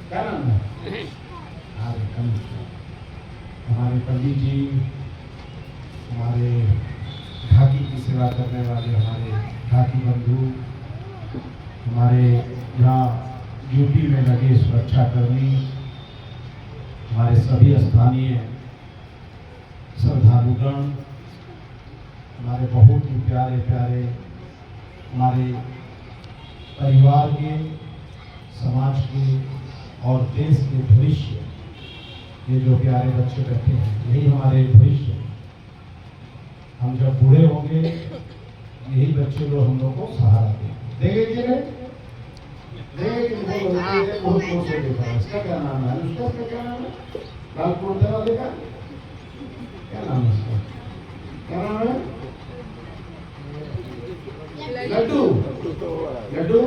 क्या नाम है? हमारे पंडित जी, हमारे ढाकी की सेवा करने वाले हमारे ढाकी बंधु, हमारे यहाँ ड्यूटी में लगे सुरक्षाकर्मी, हमारे सभी स्थानीय श्रद्धालुगण, हमारे बहुत ही प्यारे प्यारे हमारे परिवार के, समाज के और देश के भविष्य, ये जो प्यारे बच्चे बैठे हैं यही हमारे भविष्य। हम जब बूढ़े होंगे यही बच्चे लोग हम लोग को सहारा देंगे कि नहीं? देंगे कि नहीं? बहुत खुश हो देखा। इसका क्या नाम है? उसका क्या नाम है? लाल कुर्ते वाले का क्या नाम है? इसका क्या नाम है? लड्डू। लड्डू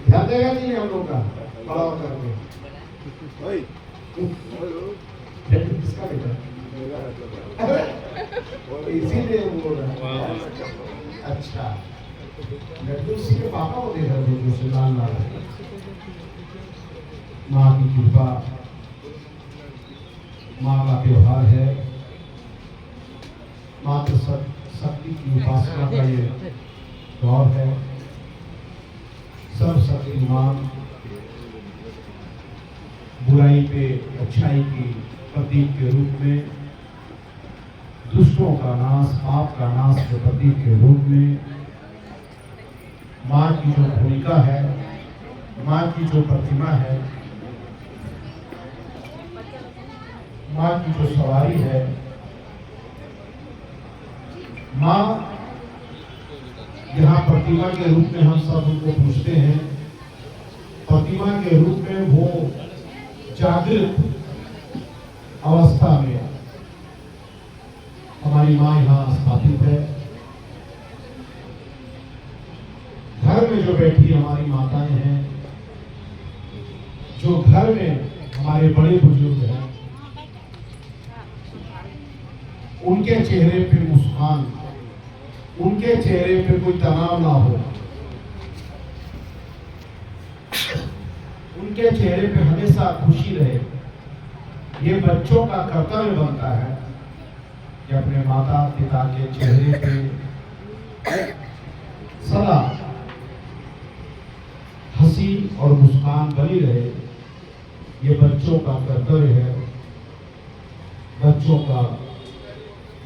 ध्यान देगा कि नहीं हम लोग का बड़ा होकर के? किसका बेटा? इसीलिए बोल रहा है। अच्छा, लड्डू उसके पापा को देखा जो से लाल लाल माँ की कृपा, माँ का त्योहार है, मातृ शक्ति की उपासना का ये दौर है। सर्वशक्तिमान बुराई पे अच्छाई की प्रतीक के रूप में, दुष्टों का नाश, पाप का नाश के प्रतीक के रूप में माँ की जो भूमिका है, माँ की जो प्रतिमा है, माँ की जो सवारी है, माँ यहाँ प्रतिमा के रूप में हम सब उनको पूछते हैं। प्रतिमा के रूप में वो जागृत अवस्था में हमारी माँ यहाँ स्थापित है। घर में जो बैठी हमारी माताएं हैं, जो घर में हमारे बड़े बुजुर्ग हैं, उनके चेहरे पे मुस्कान, उनके चेहरे पे कोई तनाव ना हो, उनके चेहरे पे हमेशा खुशी रहे। ये बच्चों का कर्तव्य बनता है कि अपने माता पिता के चेहरे पे सदा हंसी और मुस्कान बनी रहे। ये बच्चों का कर्तव्य है, बच्चों का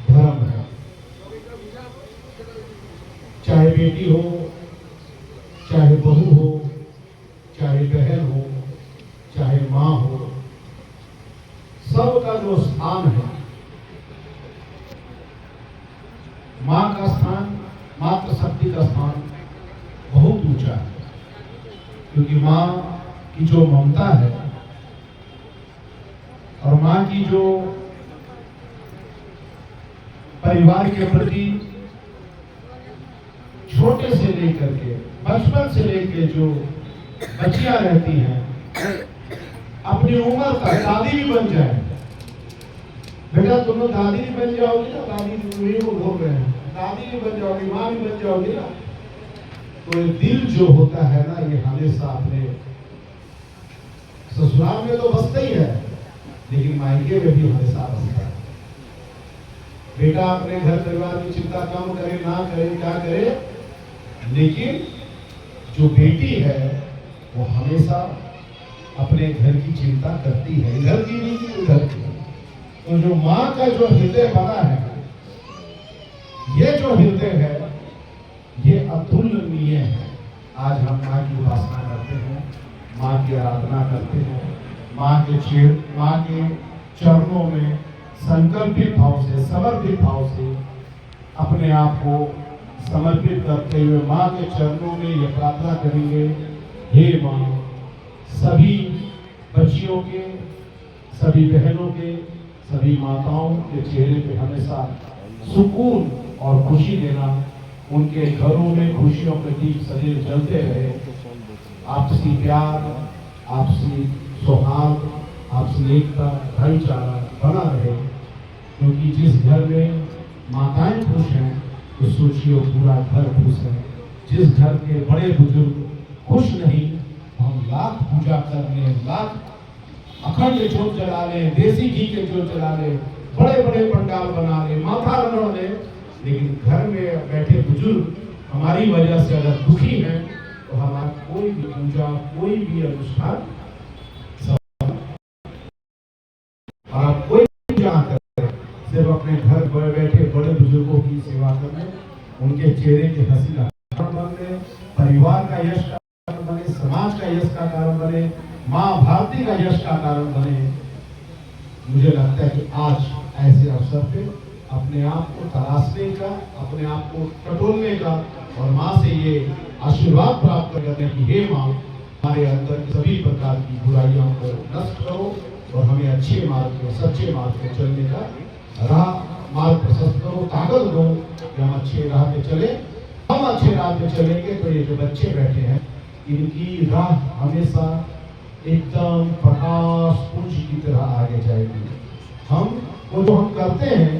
धर्म है। चाहे बेटी हो, चाहे बहू हो, चाहे बहन हो, चाहे माँ हो, सबका जो स्थान है, माँ का स्थान, मातृशक्ति का स्थान बहुत ऊंचा है। क्योंकि माँ की जो ममता है और माँ की जो परिवार के प्रति छोटे से लेकर के, बचपन से लेकर जो बच्चियां रहती हैं, अपनी उम्र तक दादी भी बन जाए। बेटा तुम लोग दादी भी बन जाओगी ना, दादी मेरे को बोल रहे हैं, दादी भी बन जाओगी, माँ भी बन जाओगी ना। तो ये दिल जो होता है ना, ये हमेशा अपने ससुराल में तो बसता ही है, लेकिन मायके में भी हमेशा बसता है। बेटा अपने घर परिवार की चिंता कम करे ना करे, क्या करे, लेकिन जो बेटी है वो हमेशा अपने घर की चिंता करती है, इधर की नहीं उधर की। तो जो माँ का जो हृदय बना है, ये जो हृदय है, ये अतुलनीय है। आज हम माँ की उपासना करते हैं, माँ की आराधना करते हैं, माँ के चरणों में संकल्पित भाव से, समर्पित भाव से अपने आप को समर्पित करते हुए माँ के चरणों में ये प्रार्थना करेंगे, हे माँ, सभी बच्चियों के, सभी बहनों के, सभी माताओं के चेहरे पे हमेशा सुकून और खुशी देना, उनके घरों में खुशियों के दीप सदैव जलते रहे। आपसी प्यार, आपसी सौहार्द, आपसी एकता, भाईचारा बना रहे। क्योंकि जिस घर में माताएं खुश हैं तो सोचिए पूरा घर खुश है। जिस घर के बड़े बुजुर्ग खुश नहीं, हम लाख पूजा कर लें, लाख अखंड ज्योत जला लें, देसी घी के ज्योत जला लें, बड़े बड़े पंडाल बना लें, माथा रगड़ लें, लेकिन घर में बैठे बुजुर्ग हमारी वजह से अगर दुखी हैं तो हमारा कोई भी पूजा, कोई भी अनुष्ठान, आप कोई पूजा करें, सिर्फ अपने घर पर बैठे बड़े बुजुर्गों की सेवा करने, उनके चेहरे के हंसी का कारण बने, परिवार का यश का कारण बने, समाज का यश का कारण बने, माँ भारती का यश का कारण बने। मुझे लगता है कि आज ऐसे अवसर पे अपने आप को तराशने का, अपने आप को टटोलने का और माँ से ये आशीर्वाद प्राप्त करने की, हे माँ हमारे अंदर की सभी प्रकार की बुराइयों को नष्ट करो और हमें अच्छे मार्ग पे, सच्चे मार्ग पे चलने का राह मार्ग प्रशस्त करो, ताकत दो कि हम अच्छे राह पे चले। हम अच्छे राह पे चलेंगे तो ये जो बच्चे बैठे हैं इनकी राह हमेशा एकदम प्रकाश पुंज की तरह आगे जाएगी। हम वो जो हम करते हैं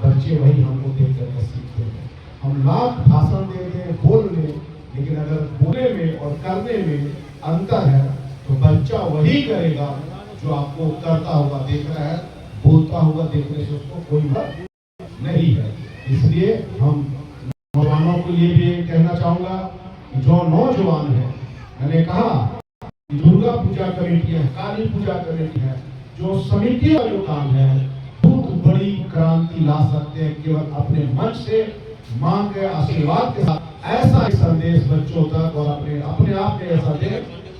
बच्चे वही हमको देख करके सीखते हैं। हम लाख भाषण दे दें, बोल लें, लेकिन अगर बोलने में और करने में अंतर है तो बच्चा वही करेगा जो आपको करता हुआ देख रहा है, बोलता हुआ देखने से उसको कोई बात नहीं है। इसलिए हम नौजवानों को ये भी कहना चाहूंगा कि जो नौजवान है, मैंने कहा दुर्गा पूजा कमेटी है, काली पूजा कमेटी है, जो समिति का जो काम है बहुत बड़ी क्रांति ला सकते हैं केवल अपने मंच से मां के आशीर्वाद के साथ। ऐसा संदेश बच्चों तक और अपने आप में ऐसा दे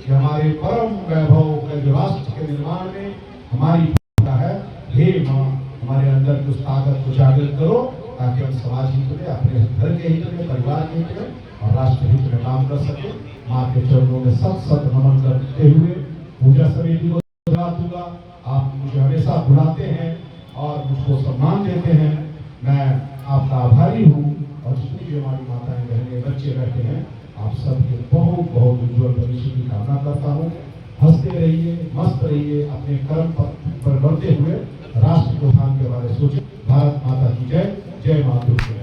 कि हमारे परम वैभव के जो राष्ट्र के निर्माण में हमारी भूमिका है। हे मां हमारे अंदर की उस ताकत को जागृत करो ताकि हम समाज हित में, अपने घर के हित में, परिवार के हित में और राष्ट्र हित में काम कर सके। माँ के चरणों में सत सत नमन करते हुए पूजा समिति को धन्यवाद दूंगा। आप मुझे हमेशा बुलाते हैं और मुझको सम्मान देते हैं, मैं आपका आभारी हूँ। और जितनी भी हमारी माताएं, बहनें, बच्चे बैठे हैं, आप सबके बहुत बहुत उज्ज्वल भविष्य की कामना करता हूँ। हंसते रहिए, मस्त रहिए, अपने कर्म पर बढ़ते हुए राष्ट्र के उत्थान के बारे में सोचिए। भारत माता की जय, जय माता।